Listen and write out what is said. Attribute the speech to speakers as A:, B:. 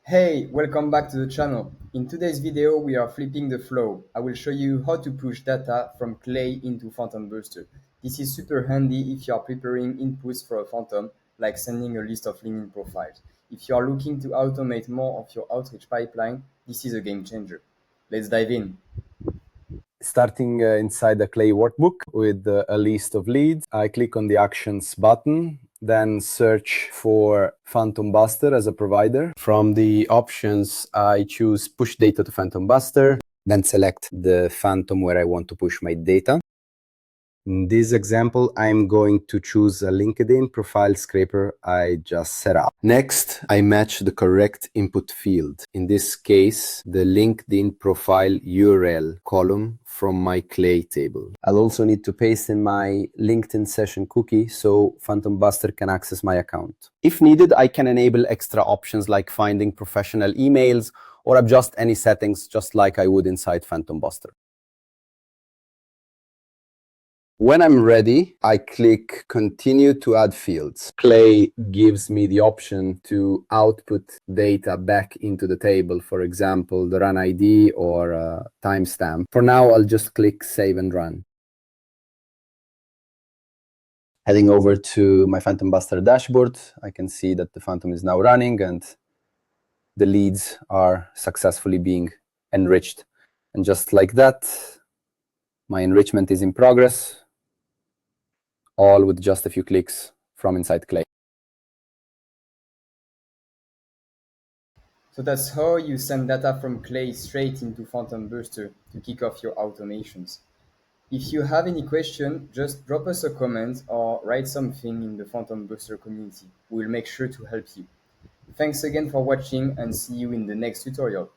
A: Hey, welcome back to the channel. In today's video, we are flipping the flow. I will show you how to push data from Clay into PhantomBuster. This is super handy if you are preparing inputs for a Phantom, like sending a list of LinkedIn profiles. If you are looking to automate more of your outreach pipeline, this is a game changer. Let's dive in.
B: Starting inside the Clay workbook with a list of leads, I click on the Actions button, then search for PhantomBuster as a provider. From the options, I choose Push Data to PhantomBuster, then select the Phantom where I want to push my data. In this example, I'm going to choose a LinkedIn profile scraper I just set up. Next, I match the correct input field. In this case, the LinkedIn profile URL column from my Clay table. I'll also need to paste in my LinkedIn session cookie so PhantomBuster can access my account. If needed, I can enable extra options like finding professional emails or adjust any settings just like I would inside PhantomBuster. When I'm ready, I click Continue to add fields. Clay gives me the option to output data back into the table, for example, the run ID or timestamp. For now, I'll just click Save and Run. Heading over to my PhantomBuster dashboard, I can see that the Phantom is now running and the leads are successfully being enriched. And just like that, my enrichment is in progress, all with just a few clicks from inside Clay.
A: So that's how you send data from Clay straight into PhantomBuster to kick off your automations. If you have any question, just drop us a comment or write something in the PhantomBuster community. We'll make sure to help you. Thanks again for watching and see you in the next tutorial.